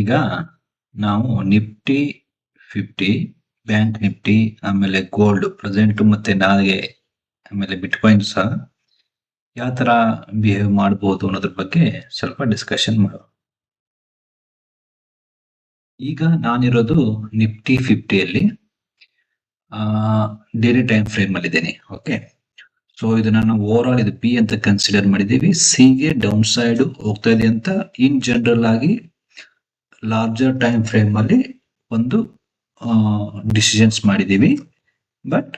ಈಗ ನಾವು Nifty 50, bank Nifty, ಆಮೇಲೆ ಗೋಲ್ಡ್ ಪ್ರೆಸೆಂಟ್ ಮತ್ತೆ ನಾಳೆಗೆ, ಆಮೇಲೆ ಬಿಟ್ಕಾಯಿನ್ ಸಹ ಯಾವ ತರ ಬಿಹೇವ್ ಮಾಡಬಹುದು ಅನ್ನೋದ್ರ ಬಗ್ಗೆ ಸ್ವಲ್ಪ ಡಿಸ್ಕಷನ್ ಮಾಡೋಣ. ಈಗ ನಾನಿರೋದು ನಿಫ್ಟಿ 50ಯಲ್ಲಿ ಡೈಲಿ ಟೈಮ್ ಫ್ರೇಮ್ ಅಲ್ಲಿ ಇದ್ದೇನೆ. ಓಕೆ, ಸೊ ಇದನ್ನ ನಾವು ಓವರ್ ಆಲ್ ಇದು ಪಿ ಅಂತ ಕನ್ಸಿಡರ್ ಮಾಡಿದೀವಿ. ಸಿ ಗೆ ಡೌನ್ ಸೈಡ್ ಹೋಗ್ತಾ ಇದೆ ಅಂತ ಇನ್ ಜನರಲ್ ಆಗಿ ಲಾರ್ಜರ್ ಟೈಮ್ ಫ್ರೇಮ್ ಅಲ್ಲಿ ಒಂದು ಡಿಸಿಷನ್ಸ್ ಮಾಡಿದೀವಿ. ಬಟ್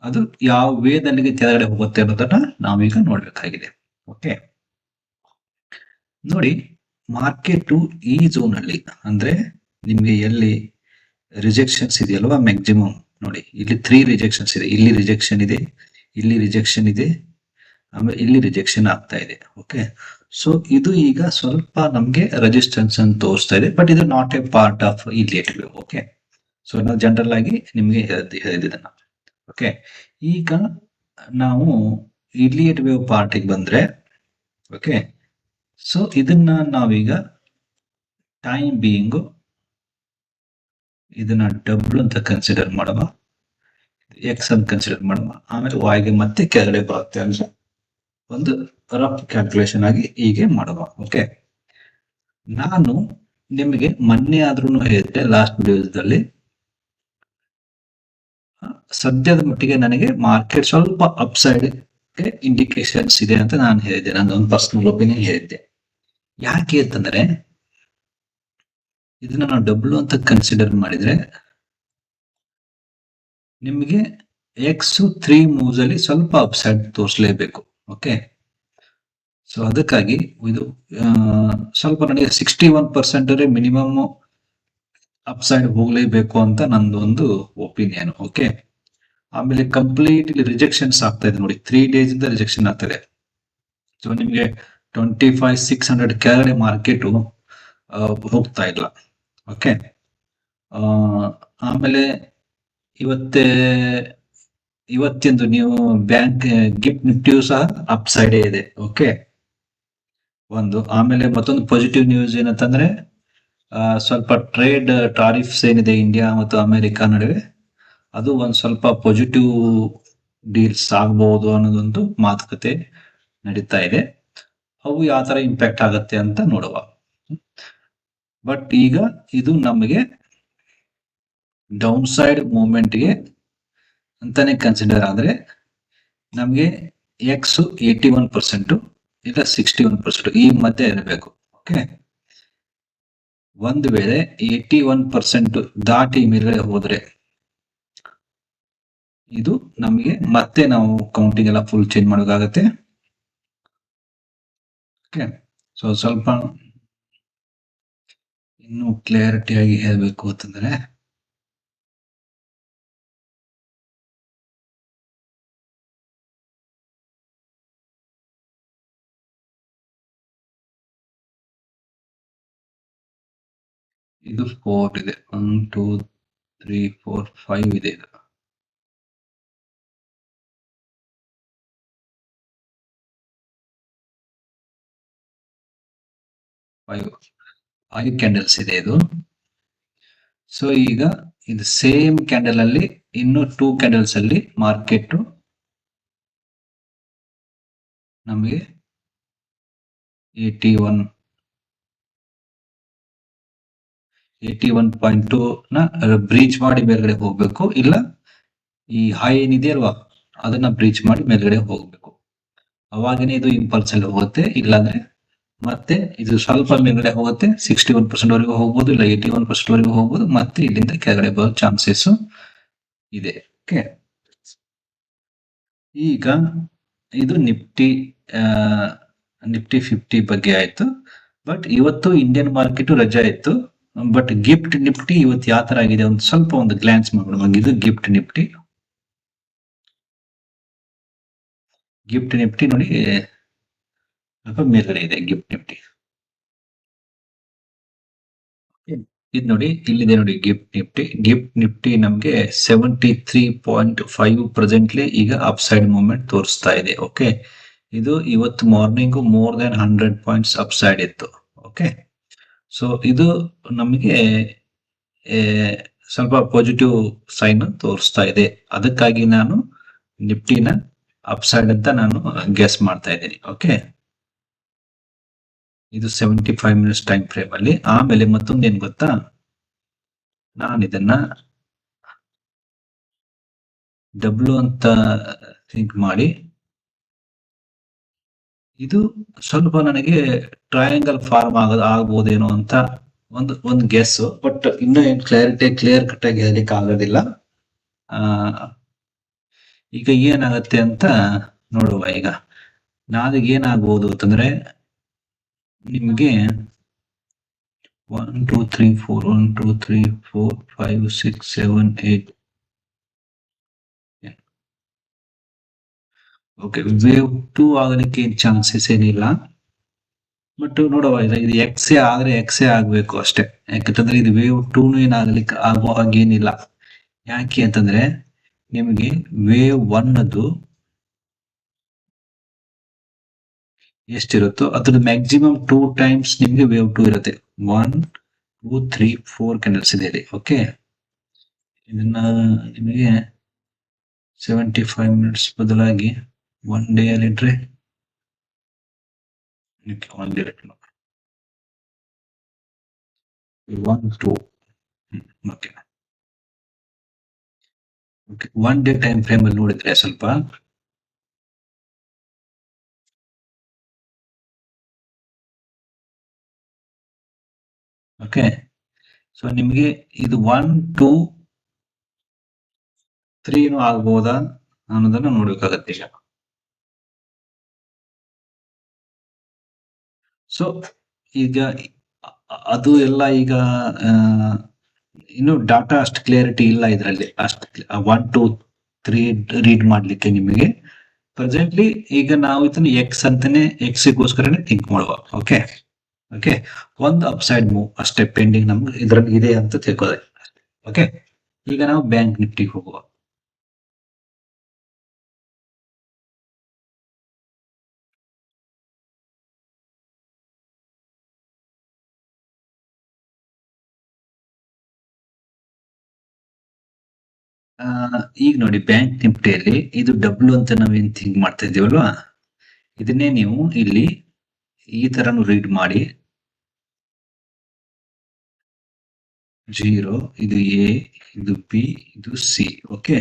ಅದು ಯಾವ ವೇದಲ್ಲಿ ಕೆಳಗಡೆ ಹೋಗುತ್ತೆ ಅನ್ನೋದನ್ನ ನಾವೀಗ ನೋಡ್ಬೇಕಾಗಿದೆ. ಓಕೆ, ನೋಡಿ, ಮಾರ್ಕೆಟ್ ಈ ಝೋನ್ ಅಲ್ಲಿ ಅಂದ್ರೆ ನಿಮ್ಗೆ ಎಲ್ಲಿ ರಿಜೆಕ್ಷನ್ಸ್ ಇದೆಯಲ್ವಾ, ಮ್ಯಾಕ್ಸಿಮಮ್ ನೋಡಿ ಇಲ್ಲಿ 3 ರಿಜೆಕ್ಷನ್ಸ್ ಇದೆ. ಇಲ್ಲಿ ರಿಜೆಕ್ಷನ್ ಇದೆ, ಇಲ್ಲಿ ರಿಜೆಕ್ಷನ್ ಇದೆ, ಆಮೇಲೆ ಇಲ್ಲಿ ರಿಜೆಕ್ಷನ್ ಆಗ್ತಾ ಇದೆ. ಓಕೆ, ಸೊ ಇದು ಈಗ ಸ್ವಲ್ಪ ನಮ್ಗೆ ರೆಸಿಸ್ಟೆನ್ಸ್ ಅಂತ ತೋರಿಸ್ತಾ ಇದೆ, ಬಟ್ ಇದು not A part of Eliot wave. Okay, so ನಾವು ಜನರಲ್ ಆಗಿ ನಿಮ್ಗೆ ಹೇಳಿದ್ದನ್ನ. ಓಕೆ, ಈಗ ನಾವು ಇಲಿಯಟ್ ವೇವ್ ಪಾರ್ಟಿಗೆ ಬಂದ್ರೆ, ಓಕೆ, ಸೊ ಇದನ್ನ ನಾವೀಗ ಟೈಮ್ ಬೀಯಿಂಗ್ ಇದನ್ನ ಡಬ್ಲ್ಯೂ ಅಂತ ಕನ್ಸಿಡರ್ ಮಾಡುವ, ಎಕ್ಸ್ ಅಂತ ಕನ್ಸಿಡರ್ ಮಾಡುವ, ಆಮೇಲೆ ವಾಯ್ಗೆ ಮತ್ತೆ ಕೆಳಗಡೆ ಬರುತ್ತೆ ಅಂದ್ರೆ ಒಂದು ರಫ್ ಕ್ಯಾಲ್ಕುಲೇಷನ್ ಆಗಿ ಹೀಗೆ ಮಾಡುವ. ಓಕೆ, ನಾನು ನಿಮಗೆ ಮೊನ್ನೆ ಆದ್ರೂ ಹೇಳಿದ್ದೆ ಲಾಸ್ಟ್ ವಿಡಿಯೋದಲ್ಲಿ, ಸದ್ಯದ ಮಟ್ಟಿಗೆ ನನಗೆ ಮಾರ್ಕೆಟ್ ಸ್ವಲ್ಪ ಅಪ್ಸೈಡ್ ಇಂಡಿಕೇಶನ್ಸ್ ಇದೆ ಅಂತ ನಾನು ಹೇಳಿದ್ದೆ. ನನ್ನೊಂದು ಪರ್ಸನಲ್ ಒಪಿನಿಯನ್ ಹೇಳಿದ್ದೆ. ಯಾಕೆ ಅಂತಂದ್ರೆ ಇದನ್ನ ನಾವು ಡಬ್ಲ್ಯೂ ಅಂತ ಕನ್ಸಿಡರ್ ಮಾಡಿದ್ರೆ ನಿಮಗೆ ಎಕ್ಸ್ 3 ಮೂವ್ಸ್ ಅಲ್ಲಿ ಸ್ವಲ್ಪ ಅಪ್ಸೈಡ್ ತೋರಿಸಲೇಬೇಕು. ಓಕೆ, ಸೊ ಅದಕ್ಕಾಗಿ ಇದು ಸ್ವಲ್ಪ ನನಗೆ 61% ಮಿನಿಮಮ್ ಅಪ್ಸೈಡ್ ಹೋಗ್ಲೇಬೇಕು ಅಂತ ನಂದು ಒಂದು ಒಪಿನಿಯನ್. ಓಕೆ, ಆಮೇಲೆ ಕಂಪ್ಲೀಟ್ ಇಲ್ಲಿ ರಿಜೆಕ್ಷನ್ಸ್ ಆಗ್ತಾ ಇದೆ ನೋಡಿ, 3 ಡೇಸ್ ಇಂದ ರಿಜೆಕ್ಷನ್ ಆಗ್ತದೆ. ಸೊ ನಿಮ್ಗೆ 25,600 ಕೆಳಗಡೆ ಮಾರ್ಕೆಟ್ ಹೋಗ್ತಾ ಇಲ್ಲ. ಓಕೆ, ಆಮೇಲೆ ಇವತ್ತಿಂದು ನೀವು ಬ್ಯಾಂಕ್ ಗಿಫ್ಟ್ ನಿಫ್ಟಿಯು ಸಹ ಅಪ್ ಸೈಡ್ ಇದೆ. ಓಕೆ, ಒಂದು. ಆಮೇಲೆ ಮತ್ತೊಂದು ಪಾಸಿಟಿವ್ ನ್ಯೂಸ್ ಏನಂತಂದ್ರೆ ಸ್ವಲ್ಪ ಟ್ರೇಡ್ ಟಾರಿಫ್ಸ್ ಏನಿದೆ ಇಂಡಿಯಾ ಮತ್ತು ಅಮೆರಿಕ ನಡುವೆ, ಅದು ಒಂದು ಸ್ವಲ್ಪ ಪಾಸಿಟಿವ್ ಡೀಲ್ಸ್ ಆಗಬಹುದು ಅನ್ನೋದೊಂದು ಮಾತುಕತೆ ನಡೀತಾ ಇದೆ. ಅವು ಯಾವ ತರ ಇಂಪ್ಯಾಕ್ಟ್ ಆಗತ್ತೆ ಅಂತ ನೋಡುವ. ಬಟ್ ಈಗ ಇದು ನಮಗೆ ಡೌನ್ ಸೈಡ್ ಮೂವ್ಮೆಂಟ್ಗೆ ಅಂತಾನೆ ಕನ್ಸಿಡರ್ ಆದ್ರೆ ನಮಗೆ ಎಕ್ಸ್ 81% ಇಲ್ಲ 61% ಈ ಮಧ್ಯೆ ಇರಬೇಕು. ಓಕೆ, ಒಂದು ವೇಳೆ 81% ದಾಟಿ ಮೇಲ್ಗಡೆ ಹೋದ್ರೆ ಇದು ನಮಗೆ ಮತ್ತೆ ನಾವು ಕೌಂಟಿಂಗ್ ಎಲ್ಲ ಫುಲ್ ಚೇಂಜ್ ಮಾಡೋಕ್ಕಾಗತ್ತೆ. ಓಕೆ, ಸೊ ಸ್ವಲ್ಪ ಇನ್ನು ಕ್ಲಿಯರಿಟಿಯಾಗಿ ಹೇಳಬೇಕು ಅಂತಂದ್ರೆ ಇದು 4 ಇದೆ, 1 2 3 4 5 ಇದೆ. ಇದು 5 ಕ್ಯಾಂಡಲ್ಸ್ ಇದೆ ಇದು. ಸೊ ಈಗ ಇದು ಸೇಮ್ ಕ್ಯಾಂಡಲ್ ಅಲ್ಲಿ ಇನ್ನು 2 ಕ್ಯಾಂಡಲ್ಸ್ ಅಲ್ಲಿ ಮಾರ್ಕೆಟ್ ನಮಗೆ 81.2 ನ ಬ್ರೀಚ್ ಮಾಡಿ ಮೇಲ್ಗಡೆ ಹೋಗ್ಬೇಕು, ಇಲ್ಲ ಈ ಹೈ ಏನಿದೆಯಲ್ವಾ ಅದನ್ನ ಬ್ರೀಚ್ ಮಾಡಿ ಮೇಲ್ಗಡೆ ಹೋಗ್ಬೇಕು. ಅವಾಗನೇ ಇದು ಇಂಪಲ್ಸ್ ಅಲ್ಲಿ ಹೋಗುತ್ತೆ. ಇಲ್ಲಾಂದ್ರೆ ಮತ್ತೆ ಇದು ಸ್ವಲ್ಪ ಮೇಲ್ಗಡೆ ಹೋಗುತ್ತೆ, 61% ವರೆಗೂ ಹೋಗ್ಬೋದು, ಇಲ್ಲ 81% ವರೆಗೂ ಹೋಗ್ಬೋದು, ಮತ್ತೆ ಇಲ್ಲಿಂದ ಕೆಳಗಡೆ ಬರೋ ಚಾನ್ಸಸ್ ಇದೆ. ಓಕೆ, ಈಗ ಇದು ನಿಫ್ಟಿ 50 ಬಗ್ಗೆ ಆಯ್ತು. ಬಟ್ ಇವತ್ತು ಇಂಡಿಯನ್ ಮಾರ್ಕೆಟ್ ರಜಾ ಇತ್ತು. ಬಟ್ ಗಿಫ್ಟ್ ನಿಫ್ಟಿ ಇವತ್ತು ಯಾವ ತರ ಆಗಿದೆ ಒಂದು ಸ್ವಲ್ಪ ಒಂದು ಗ್ಲಾನ್ಸ್ ಮಾಡೋಣ. ಇದು ಗಿಫ್ಟ್ ನಿಫ್ಟಿ ನೋಡಿ ಸ್ವಲ್ಪ ಮೇಲ್ಗಡೆ ಇದೆ ಗಿಫ್ಟ್ ನಿಫ್ಟಿ. ಇದು ನೋಡಿ, ಇಲ್ಲಿದೆ ನೋಡಿ ಗಿಫ್ಟ್ ನಿಫ್ಟಿ ನಮ್ಗೆ 73.5 ಪ್ರೆಸೆಂಟ್ಲಿ ಈಗ ಅಪ್ ಸೈಡ್ ಮೂವ್ಮೆಂಟ್ ತೋರಿಸ್ತಾ ಇದೆ. ಓಕೆ, ಇದು ಇವತ್ತು morning more than 100 points up side ಇತ್ತು. ಓಕೆ, ಸೊ ಇದು ನಮಗೆ ಸ್ವಲ್ಪ ಪಾಸಿಟಿವ್ ಸೈನ್ ತೋರಿಸ್ತಾ ಇದೆ. ಅದಕ್ಕಾಗಿ ನಾನು ನಿಫ್ಟಿನ ಅಪ್ಸೈಡ್ ಅಂತ ನಾನು ಗೆಸ್ ಮಾಡ್ತಾ ಇದ್ದೀನಿ. ಓಕೆ, ಇದು 75 ಮಿನಿಟ್ಸ್ ಟೈಮ್ ಫ್ರೇಮ್ ಅಲ್ಲಿ. ಆಮೇಲೆ ಮತ್ತೊಂದು ಏನ್ ಗೊತ್ತಾ, ನಾನು ಇದನ್ನ ಡಬ್ಲ್ಯೂ ಅಂತ ಥಿಂಕ್ ಮಾಡಿ, ಇದು ಸ್ವಲ್ಪ ನನಗೆ ಟ್ರಯಾಂಗಲ್ ಫಾರ್ಮ್ ಆಗ್ಬೋದೇನೋ ಅಂತ ಒಂದು ಗೆಸ್. ಬಟ್ ಇನ್ನೂ ಏನ್ ಕ್ಲಿಯರ್ ಕಟ್ ಆಗಿ ಹೇಳಲಿಕ್ಕೆ ಆಗೋದಿಲ್ಲ. ಈಗ ಏನಾಗತ್ತೆ ಅಂತ ನೋಡುವ. ಈಗ ನಾಳೆಗೆ ಏನಾಗ್ಬೋದು ಅಂತಂದ್ರೆ, ನಿಮ್ಗೆ 1 2 3 4 1 2 3 4 5 6 7 8 ಓಕೆ, ವೇವ್ 2 ಆಗಲಿಕ್ಕೆ ಚಾನ್ಸಸ್ ಏನಿಲ್ಲ. ಬಟ್ ನೋಡುವ, ಇದು ಎಕ್ಸೆ ಆದ್ರೆ ಎಕ್ಸೆ ಆಗ್ಬೇಕು ಅಷ್ಟೇ. ಯಾಕಂತಂದ್ರೆ ಇದು ವೇವ್ 2 ಏನಾಗ್ಲಿಕ್ಕೆ ಆಗೋ ಹಾಗೇನಿಲ್ಲ. ಯಾಕೆ ಅಂತಂದ್ರೆ ನಿಮಗೆ ವೇವ್ 1 ಅದು ಎಷ್ಟಿರುತ್ತೋ ಅದ್ರ ಮ್ಯಾಕ್ಸಿಮಮ್ 2 ಟೈಮ್ಸ್ ನಿಮ್ಗೆ ವೇವ್ 2 ಇರುತ್ತೆ. 1 2 3 4 ಕ್ಯಾಂಡಲ್ಸ್ ಇದೆ ಇಲ್ಲಿ. ಓಕೆ, ಇದನ್ನ ನಿಮಗೆ 75 ಮಿನಿಟ್ಸ್ ಬದಲಾಗಿ 1 ಡೇ ಅಲ್ಲಿ ಇಟ್ರೆ 1 2 ಓಕೆ, 1 ಡೇ ಟೈಮ್ ಫ್ರೇಮ್ ಅಲ್ಲಿ ನೋಡಿದ್ರೆ ಸ್ವಲ್ಪ ಓಕೆ. ಸೊ ನಿಮಗೆ ಇದು 1 2 3 ಆಗ್ಬೋದಾ ಅನ್ನೋದನ್ನ ನೋಡ್ಬೇಕಾಗತ್ತೆ ಈಗ. ಸೊ ಈಗ ಅದು ಎಲ್ಲ ಈಗ ಇನ್ನು ಡಾಟಾ ಅಷ್ಟು ಕ್ಲಿಯರಿಟಿ ಇಲ್ಲ ಇದರಲ್ಲಿ. ಅಷ್ಟು 1 2 3 ರೀಡ್ ಮಾಡ್ಲಿಕ್ಕೆ ನಿಮಗೆ ಪ್ರೆಸೆಂಟ್ಲಿ. ಈಗ ನಾವು ಇದನ್ನ ಎಕ್ಸ್ ಅಂತಾನೆ ಎಕ್ಸ್ಗೋಸ್ಕರನೇ ಥಿಂಕ್ ಮಾಡುವ. ಓಕೆ ಓಕೆ, ಒಂದು ಅಪ್ಸೈಡ್ ಮೂವ್ ಅಷ್ಟೇ ಪೆಂಡಿಂಗ್ ನಮ್ಗೆ ಇದ್ರಲ್ಲಿ ಇದೆ ಅಂತ ತಿಳ್ಕೋದೆ. ಓಕೆ, ಈಗ ನಾವು ಬ್ಯಾಂಕ್ ನಿಫ್ಟಿಗೆ ಹೋಗುವ. ಈಗ ನೋಡಿ, ಬ್ಯಾಂಕ್ ನಿಫ್ಟಿಯಲ್ಲಿ ಇದು ಡಬ್ಲ್ಯೂ ಅಂತ ನಾವೇನ್ ಥಿಂಕ್ ಮಾಡ್ತಾ ಇದೀವಲ್ವಾ, ಇದನ್ನೇ ನೀವು ಇಲ್ಲಿ ಈ ತರನು ರೀಡ್ ಮಾಡಿ. 0, ಇದು ಎ, ಇದು ಬಿ, ಇದು ಸಿ. ಓಕೆ,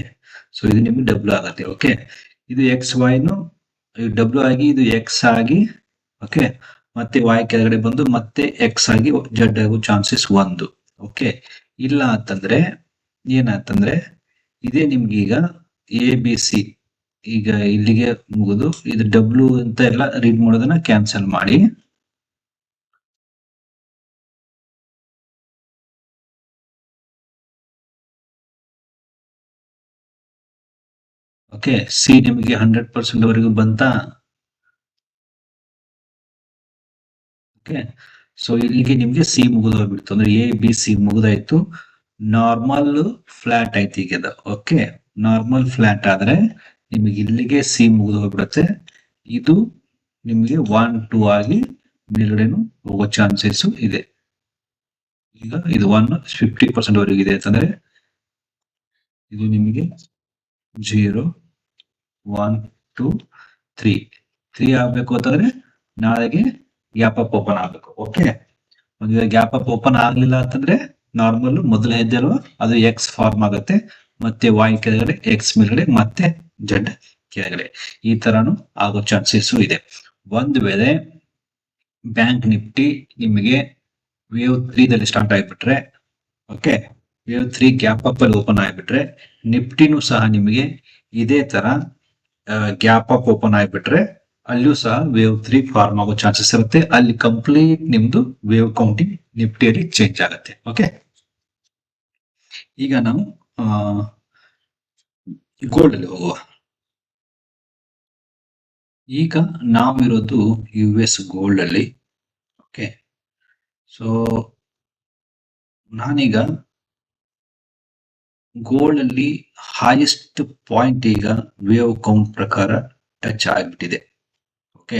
ಸೊ ಇದು ನಿಮ್ಗೆ ಡಬ್ಲ್ಯೂ ಆಗತ್ತೆ. ಓಕೆ, ಇದು ಎಕ್ಸ್ ವೈನು ಡಬ್ಲ್ಯೂ ಆಗಿ ಇದು ಎಕ್ಸ್ ಆಗಿ, ಓಕೆ, ಮತ್ತೆ ವೈ ಕೆಳಗಡೆ ಬಂದು ಮತ್ತೆ ಎಕ್ಸ್ ಆಗಿ ಜಡ್ ಆಗೋ ಚಾನ್ಸಸ್ 1. ಓಕೆ, ಇಲ್ಲ ಅಂತಂದ್ರೆ ಏನಂತಂದ್ರೆ ಇದೇ ನಿಮ್ಗೆ ಈಗ ಎ ಬಿ ಸಿ ಈಗ ಇಲ್ಲಿಗೆ ಮುಗಿದು ಇದು ಡಬ್ಲ್ಯೂ ಅಂತ ಎಲ್ಲ ರೀಡ್ ಮಾಡೋದನ್ನ ಕ್ಯಾನ್ಸಲ್ ಮಾಡಿ. ಓಕೆ, ಸಿ ನಿಮಗೆ 100% ವರೆಗೂ ಬಂತಾ? ಓಕೆ, ಸೊ ಇಲ್ಲಿಗೆ ನಿಮ್ಗೆ ಸಿ ಮುಗಿದು ಹೋಗ್ಬಿಡ್ತು. ಅಂದ್ರೆ ಎ ಬಿ ಸಿ ಮುಗಿದಾಯ್ತು. ನಾರ್ಮಲ್ ಫ್ಲಾಟ್ ಆಯ್ತು ಈಗ ಇದು. ಓಕೆ, ನಾರ್ಮಲ್ ಫ್ಲಾಟ್ ಆದ್ರೆ ನಿಮಗೆ ಇಲ್ಲಿಗೆ ಸಿ ಮುಗಿದು ಹೋಗ್ಬಿಡುತ್ತೆ. ಇದು ನಿಮಗೆ 1 2 ಆಗಿ ಮೇಲ್ಗಡೆನು ಹೋಗೋ ಚಾನ್ಸಸ್ ಇದೆ. ಈಗ ಇದು 50% ವರೆಗೂ ಇದೆ ಅಂತಂದ್ರೆ ಇದು ನಿಮಗೆ 0 1 2 3 ಆಗ್ಬೇಕು ಅಂತಂದ್ರೆ ನಾಳೆಗೆ ಗ್ಯಾಪ್ ಅಪ್ ಓಪನ್ ಆಗ್ಬೇಕು. ಓಕೆ, ಒಂದು ಗ್ಯಾಪ್ ಅಪ್ ಓಪನ್ ಆಗ್ಲಿಲ್ಲ ಅಂತಂದ್ರೆ ನಾರ್ಮಲ್ ಮೊದಲ ಹೆಜ್ಜೆ ಅಲ್ವಾ, ಅದು ಎಕ್ಸ್ ಫಾರ್ಮ್ ಆಗುತ್ತೆ. ಮತ್ತೆ ವೈ ಕೆಳಗಡೆ, ಎಕ್ಸ್ ಮೇಲ್ಗಡೆ, ಮತ್ತೆ ಜೆಡ್ ಕೆಳಗಡೆ. ಈ ತರಾನು ಆಗೋ ಚಾನ್ಸಸ್ ಇದೆ. ಒಂದು ವೇಳೆ ಬ್ಯಾಂಕ್ ನಿಫ್ಟಿ ನಿಮಗೆ ವೇವ್ 3 ದಲ್ಲಿ ಸ್ಟಾರ್ಟ್ ಆಗಿಬಿಟ್ರೆ, ಓಕೆ, ವೇವ್ 3 ಗ್ಯಾಪ್ ಅಪ್ ಅಲ್ಲಿ ಓಪನ್ ಆಗಿಬಿಟ್ರೆ, ನಿಫ್ಟಿನೂ ಸಹ ನಿಮಗೆ ಇದೇ ತರ ಗ್ಯಾಪ್ ಅಪ್ ಓಪನ್ ಆಗಿಬಿಟ್ರೆ ಅಲ್ಲಿಯೂ ಸಹ ವೇವ್ 3 ಫಾರ್ಮ್ ಆಗೋ ಚಾನ್ಸಸ್ ಇರುತ್ತೆ. ಅಲ್ಲಿ ಕಂಪ್ಲೀಟ್ ನಿಮ್ದು ವೇವ್ ಕೌಂಟಿಂಗ್ ನಿಫ್ಟಿಯಲ್ಲಿ ಚೇಂಜ್ ಆಗುತ್ತೆ. ಓಕೆ, ಈಗ ನಾವು ಗೋಲ್ಡ್ ಅಲ್ಲಿ ಹೋಗುವ. ಈಗ ನಾವಿರೋದು US ಗೋಲ್ಡ್ ಅಲ್ಲಿ. ಓಕೆ, ಸೊ ನಾನೀಗ ಗೋಲ್ಡ್ ಅಲ್ಲಿ ಹೈಯೆಸ್ಟ್ ಪಾಯಿಂಟ್ ಈಗ ವೇವ್ ಕೌಂಟ್ ಪ್ರಕಾರ ಟಚ್ ಆಗಿಬಿಟ್ಟಿದೆ. ಓಕೆ,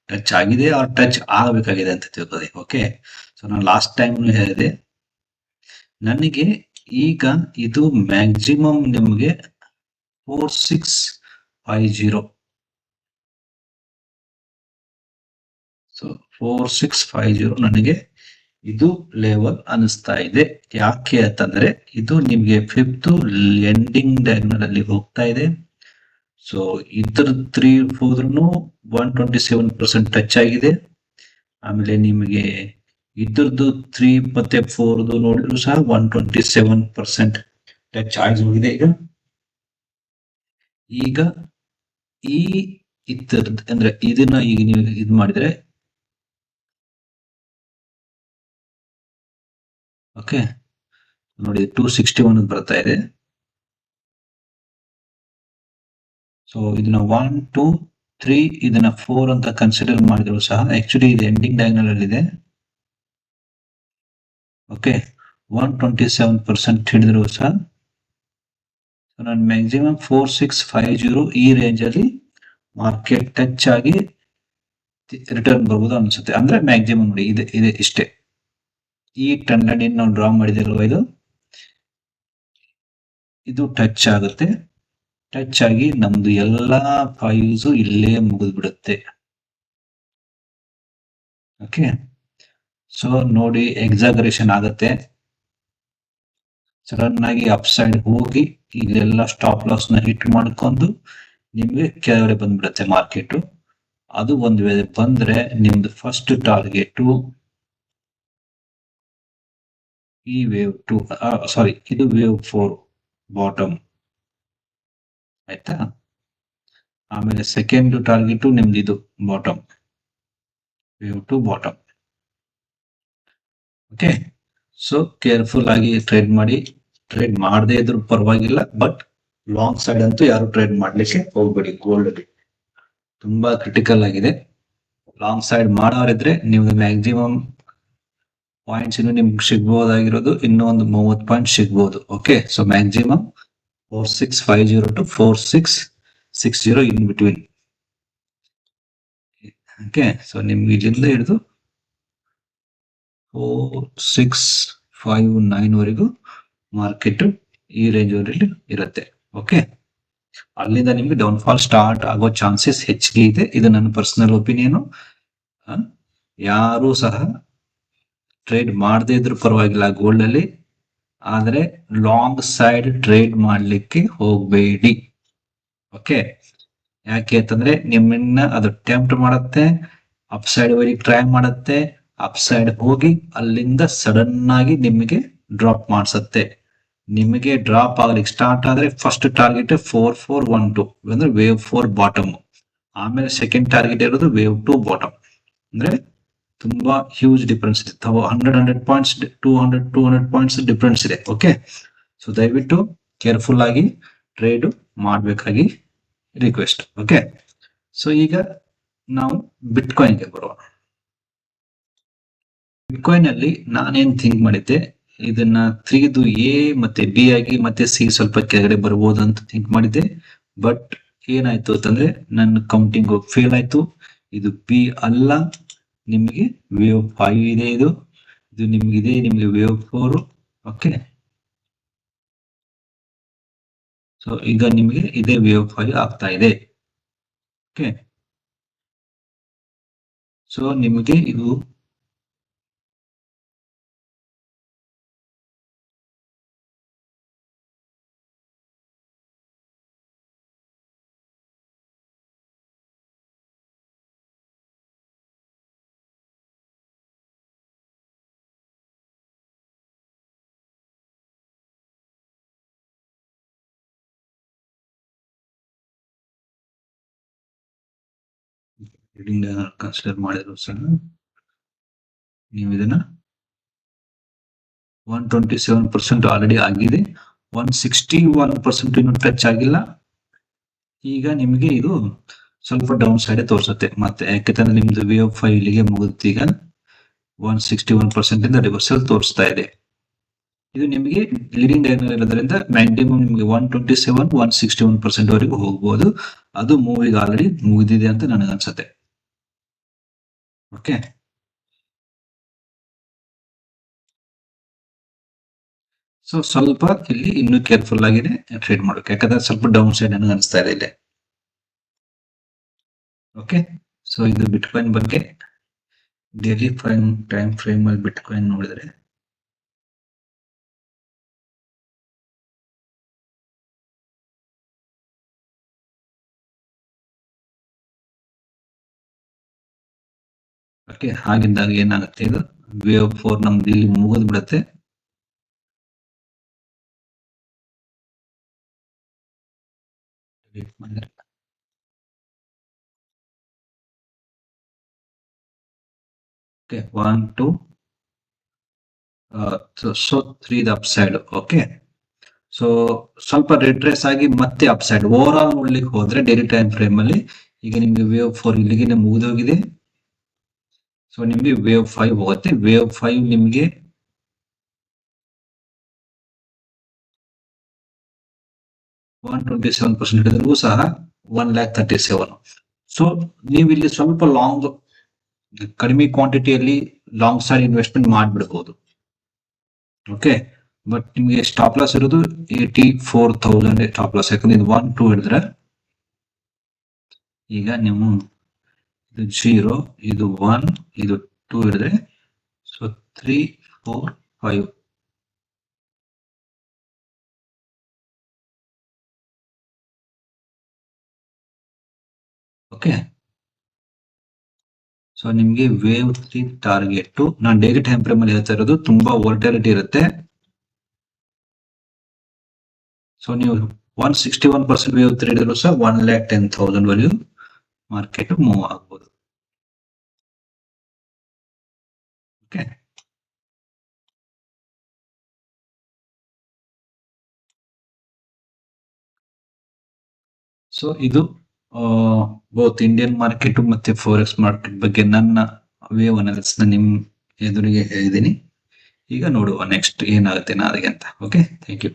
ಟಚ್ ಆಗಿದೆ ಆರ್ ಟಚ್ ಆಗಬೇಕಾಗಿದೆ ಅಂತ ತಿಳ್ಕೊಳ್ಳಿ. ಓಕೆ, ಸೊ ನಾನು ಲಾಸ್ಟ್ ಟೈಮ್ ಹೇಳಿದೆ, ನನಗೆ ಈಗ ಇದು ಮ್ಯಾಕ್ಸಿಮಮ್ ನಿಮಗೆ 4650. ಸೊ 4650 ನನಗೆ ಇದು ಲೆವೆಲ್ ಅನಿಸ್ತಾ ಇದೆ. ಯಾಕೆ ಅಂತಂದ್ರೆ ಇದು ನಿಮ್ಗೆ ಫಿಫ್ತ್ ಎಂಡಿಂಗ್ ಡಯಾಗ್ನಲ್ ಅಲ್ಲಿ ಹೋಗ್ತಾ ಇದೆ. ಸೊ ಇದ್ರ 3 ಹೋದ್ರೂ 127% ಟಚ್ ಆಗಿದೆ. ಆಮೇಲೆ ನಿಮಗೆ ಇದ್ರದ್ದು 3 ಮತ್ತೆ 4 ನೋಡಿದ್ರು ಸಹ 127% ಟಚ್ ಆಗಿ ಹೋಗಿದೆ. ಈಗ ಈ ಇದ್ರದ್ದು ಅಂದ್ರೆ ಇದನ್ನ ಈಗ ನೀವು ಇದು ಮಾಡಿದ್ರೆ ಓಕೆ ನೋಡಿ 261 ಬರ್ತಾ ಇದೆ. ಸೊ ಇದನ್ನ 1 2 3 ಇದನ್ನ 4 ಅಂತ ಕನ್ಸಿಡರ್ ಮಾಡಿದ್ರು ಸಹ ಆಕ್ಚುಲಿ ಇದು ಎಂಡಿಂಗ್ ಡಯಾಗ್ನಲ್ ಅಲ್ಲಿ ಇದೆ. ಓಕೆ 127% ಹಿಡಿದ್ರು ಸಹ ನಾನು ಮ್ಯಾಕ್ಸಿಮಮ್ 4650 ಈ ರೇಂಜ್ ಅಲ್ಲಿ ಮಾರ್ಕೆಟ್ ಟಚ್ ಆಗಿ ರಿಟರ್ನ್ ಬರ್ಬೋದು ಅನ್ಸುತ್ತೆ. ಅಂದ್ರೆ ಮ್ಯಾಕ್ಸಿಮಮ್ ನೋಡಿ ಇದೆ ಇಷ್ಟೇ. ಈ ಟ್ರೆಂಡ್ ಲೈನ್ ನಾವು ಡ್ರಾ ಮಾಡಿದಿರಲ್ವ, ಇದು ಟಚ್ ಆಗುತ್ತೆ. ಟಚ್ ಆಗಿ ನಮ್ದು ಎಲ್ಲಾ ಫೈವ್ಸ್ ಇಲ್ಲೇ ಮುಗಿದು ಬಿಡುತ್ತೆ. ಓಕೆ, ಸೊ ನೋಡಿ ಎಕ್ಸಾಗರೇಷನ್ ಆಗುತ್ತೆ. ಸಡನ್ ಆಗಿ ಅಪ್ ಸೈಡ್ ಹೋಗಿ ಇಲ್ಲೆಲ್ಲ ಸ್ಟಾಪ್ ಲಾಸ್ ನ ಹಿಟ್ ಮಾಡ್ಕೊಂಡು ನಿಮ್ಗೆ ಕೆಳಗಡೆ ಬಂದ್ಬಿಡುತ್ತೆ ಮಾರ್ಕೆಟ್. ಅದು ಒಂದು ವೇಳೆ ಬಂದ್ರೆ ನಿಮ್ದು ಫಸ್ಟ್ ಟಾರ್ಗೆಟ್ ಈ ವೇವ್ 2 ಸಾರಿ ಇದು ವೇವ್ 4 ಬಾಟಮ್ ಆಯ್ತಾ. ಆಮೇಲೆ ಸೆಕೆಂಡ್ ಟಾರ್ಗೆಟ್ ನಿಮ್ದು ಇದು bottom, wave 2 bottom. Okay, so careful ಆಗಿ ಟ್ರೇಡ್ ಮಾಡಿ. ಟ್ರೇಡ್ ಮಾಡದೇ ಇದ್ರೂ ಪರವಾಗಿಲ್ಲ, ಬಟ್ ಲಾಂಗ್ ಸೈಡ್ ಅಂತೂ ಯಾರು ಟ್ರೇಡ್ ಮಾಡ್ಲಿಕ್ಕೆ ಹೋಗ್ಬೇಡಿ. ಗೋಲ್ಡ್ ಅಲ್ಲಿ ತುಂಬಾ ಕ್ರಿಟಿಕಲ್ ಆಗಿದೆ. ಲಾಂಗ್ ಸೈಡ್ ಮಾಡೋರಿದ್ರೆ ನೀವು ಮ್ಯಾಕ್ಸಿಮಮ್ ಪಾಯಿಂಟ್ಸ್ ಇನ್ನು ನಿಮ್ಗೆ ಸಿಗ್ಬೋದಾಗಿರೋದು ಇನ್ನೂ ಒಂದು 30 ಪಾಯಿಂಟ್ ಸಿಗ್ಬೋದು. Okay, so maximum 4650 to 4660 in between. Okay, so ನಿಮ್ಗೆ ಇಲ್ಲಿಂದ ಹಿಡಿದು 4659 ವರೆಗೂ ಮಾರ್ಕೆಟ್ ಈ ರೇಂಜ್ ವರೆಗೂ ಇರುತ್ತೆ. ಓಕೆ, ಅಲ್ಲಿಂದ ನಿಮ್ಗೆ ಡೌನ್ ಫಾಲ್ ಸ್ಟಾರ್ಟ್ ಆಗೋ ಚಾನ್ಸಸ್ ಹೆಚ್ಚಿಗೆ ಇದೆ. ಇದು ನನ್ನ ಪರ್ಸನಲ್ ಒಪಿನಿಯನ್. ಯಾರು ಸಹ ಟ್ರೇಡ್ ಮಾಡದೇ ಇದ್ರೂ ಪರವಾಗಿಲ್ಲ ಗೋಲ್ಡ್ ಅಲ್ಲಿ, ಆದ್ರೆ ಲಾಂಗ್ ಸೈಡ್ ಟ್ರೇಡ್ ಮಾಡ್ಲಿಕ್ಕೆ ಹೋಗ್ಬೇಡಿ. ಓಕೆ, ಯಾಕೆ ಅಂತಂದ್ರೆ ನಿಮ್ಮನ್ನ ಅದು ಟೆಂಪ್ಟ್ ಮಾಡುತ್ತೆ, ಅಪ್ ಸೈಡ್ ವರೆಗೆ ಟ್ರೈ ಮಾಡುತ್ತೆ. ಅಪ್ ಸೈಡ್ ಹೋಗಿ ಅಲ್ಲಿಂದ ಸಡನ್ ಆಗಿ ನಿಮಗೆ ಡ್ರಾಪ್ ಮಾಡಿಸುತ್ತೆ. ನಿಮಗೆ ಡ್ರಾಪ್ ಆಗ್ಲಿಕ್ಕೆ ಸ್ಟಾರ್ಟ್ ಆದ್ರೆ ಫಸ್ಟ್ ಟಾರ್ಗೆಟ್ 4412 ಅಂದ್ರೆ ವೇವ್ 4 ಬಾಟಮ್. ಆಮೇಲೆ ಸೆಕೆಂಡ್ ಟಾರ್ಗೆಟ್ ಇರೋದು ವೇವ್ 2 ಬಾಟಮ್. ಅಂದ್ರೆ ತುಂಬಾ ಹ್ಯೂಜ್ ಡಿಫರೆನ್ಸ್ ಇದೆ. 100 ಪಾಯಿಂಟ್ಸ್ 200 ಪಾಯಿಂಟ್ಸ್ ಡಿಫರೆನ್ಸ್ ಇದೆ. ಓಕೆ, ಸೊ ದಯವಿಟ್ಟು ಕೇರ್ಫುಲ್ ಆಗಿ ಟ್ರೇಡ್ ಮಾಡಬೇಕಾಗಿ ರಿಕ್ವೆಸ್ಟ್. ಓಕೆ, ಸೊ ಈಗ ನಾವು ಬಿಟ್ಕಾಯಿನ್ಗೆ ಬರೋಣ. ಬಿಟ್ಕಾಯಿನ್ ಅಲ್ಲಿ ನಾನೇನ್ ಥಿಂಕ್ ಮಾಡಿದ್ದೆ, ಇದನ್ನ 3 ಎ ಮತ್ತೆ ಬಿ ಆಗಿ ಮತ್ತೆ ಸಿ ಸ್ವಲ್ಪ ಕೆಳಗಡೆ ಬರ್ಬೋದು ಅಂತ ಥಿಂಕ್ ಮಾಡಿದ್ದೆ. ಬಟ್ ಏನಾಯ್ತು ಅಂತಂದ್ರೆ ನನ್ನ ಕೌಂಟಿಂಗ್ ಫೇಲ್ ಆಯ್ತು. ಇದು ಬಿ ಅಲ್ಲ, ನಿಮಗೆ ವೇವ್ 5 ಇದೆ. ಇದು ನಿಮ್ಗಿದೆ, ನಿಮ್ಗೆ ವೇವ್ 4. ಓಕೆ, ಸೊ ಈಗ ನಿಮಗೆ ಇದೇ ವೇವ್ 5 ಆಗ್ತಾ ಇದೆ. ಓಕೆ, ಸೊ ನಿಮಗೆ ಇದು ಕನ್ಸಿಡರ್ ಮಾಡಿದ್ರು ಸಹ ನೀವು ಇದನ್ನ 127% ಆಲ್ರೆಡಿ ಆಗಿದೆ. 161% ಇನ್ನು ಟಚ್ ಆಗಿಲ್ಲ. ಈಗ ನಿಮಗೆ ಇದು ಸ್ವಲ್ಪ ಡೌನ್ ಸೈಡ್ ತೋರಿಸುತ್ತೆ ಮತ್ತೆ, ಯಾಕೆಂದ್ರೆ ನಿಮ್ದು ವೇವ್ 5 ಇಲ್ಲಿಗೆ ಮುಗುತ್ತೆ. ಈಗ 161% ಇಂದ ರಿವರ್ಸಲ್ ತೋರಿಸ್ತಾ ಇದೆ. ಇದು ನಿಮಗೆ ಲೀಡಿಂಗ್ ಡಯಾಗ್ನಲ್ ಇರೋದ್ರಿಂದ ಮ್ಯಾಕ್ಸಿಮಮ್ ನಿಮಗೆ 127 161% ವರೆಗೂ ಹೋಗ್ಬೋದು. ಅದು ಮೂವಿಗೆ ಆಲ್ರೆಡಿ ಮುಗಿದಿದೆ ಅಂತ ನನಗೆ ಅನ್ಸುತ್ತೆ. ಓಕೆ, ಸೊ ಸ್ವಲ್ಪ ಇಲ್ಲಿ ಇನ್ನೂ ಕೇರ್ಫುಲ್ ಆಗಿನೇ ಟ್ರೇಡ್ ಮಾಡಬೇಕು, ಯಾಕಂದ್ರೆ ಸ್ವಲ್ಪ ಡೌನ್ ಸೈಡ್ ನನಗೆ ಅನಿಸ್ತಾ ಇದೆ ಇಲ್ಲಿ. ಓಕೆ, ಸೊ ಇದು ಬಿಟ್ಕಾಯಿನ್ ಬಗ್ಗೆ. ಡೈಲಿ ಟೈಮ್ ಫ್ರೇಮ್ ಅಲ್ಲಿ ಬಿಟ್ಕಾಯಿನ್ ನೋಡಿದ್ರೆ ಓಕೆ, ಹಾಗಿದ್ದಾಗ ಏನಾಗುತ್ತೆ, ಇದು ವೇವ್ 4 ನಮ್ದು ಇಲ್ಲಿ ಮುಗಿದ್ ಬಿಡುತ್ತೆ. Okay, 1 2 so 3 the upside. Okay, so ಸ್ವಲ್ಪ ರಿಟ್ರೇಸ್ ಆಗಿ ಮತ್ತೆ ಅಪ್ಸೈಡ್. ಓವರ್ ಆಲ್ ನೋಡ್ಲಿಕ್ಕೆ ಹೋದ್ರೆ ಡೈಲಿ ಟೈಮ್ ಫ್ರೇಮ್ ಅಲ್ಲಿ ಈಗ ನಿಮ್ಗೆ ವೇವ್ 4 ಇಲ್ಲಿಗೆ ಮುಗಿದೋಗಿದೆ. ಸೊ ನಿಮ್ಗೆ ವೇವ್ 5 ಹೋಗುತ್ತೆ. ವೇವ್ 5 ನಿಮ್ಗೆ 127% ಹಿಡಿದ್ರೂ ಸಹ 1,37,000. ಸೊ ನೀವು ಇಲ್ಲಿ ಸ್ವಲ್ಪ ಲಾಂಗ್, ಕಡಿಮೆ ಕ್ವಾಂಟಿಟಿಯಲ್ಲಿ ಲಾಂಗ್ ಸೈಡ್ ಇನ್ವೆಸ್ಟ್ಮೆಂಟ್ ಮಾಡ್ಬಿಡ್ಬೋದು. ಓಕೆ, ಬಟ್ ನಿಮಗೆ ಸ್ಟಾಪ್ ಲಾಸ್ ಇರೋದು 84,000 ಸ್ಟಾಪ್ ಲಾಸ್. ಯಾಕಂದ್ರೆ ಇದು 1 2 ಹಿಡಿದ್ರೆ ಈಗ ನೀವು ಇದು 0, ಇದು 1, ಇದು 2 ಹಿಡಿದ್ರೆ ಸೊ 3 4 5. ಓಕೆ, ಸೊ ನಿಮ್ಗೆ ವೇವ್ 3 ಟಾರ್ಗೆಟ್ ನಾನು ಡೈಲಿ ಟೈಮ್ ಫ್ರೇಮ್ ಅಲ್ಲಿ ಹೇಳ್ತಾ ಇರೋದು. ತುಂಬಾ ವೋಲ್ಟಾಲಿಟಿ ಇರುತ್ತೆ. ಸೊ ನೀವು 161% ವೇವ್ 3 ಹಿಡಿದ್ರು ಸಹ 1,10,000 ವರೆಗೂ ಮಾರ್ಕೆಟ್ ಮೂವ್ ಆಗ್ಬೋದು. ಓಕೆ, ಸೊ ಇದು ಬೋತ್ ಇಂಡಿಯನ್ ಮಾರ್ಕೆಟ್ ಮತ್ತೆ ಫಾರೆಕ್ಸ್ ಮಾರ್ಕೆಟ್ ಬಗ್ಗೆ ನನ್ನ ವೇವ್ ಅನಾಲಿಸಿಸ್ ನಿಮ್ ಎದುರಿಗೆ ಹೇಳಿದ್ದೀನಿ. ಈಗ ನೋಡುವ ನೆಕ್ಸ್ಟ್ ಏನಾಗುತ್ತೆ ನಾಳೆಗೆ ಅಂತ. Okay, thank you.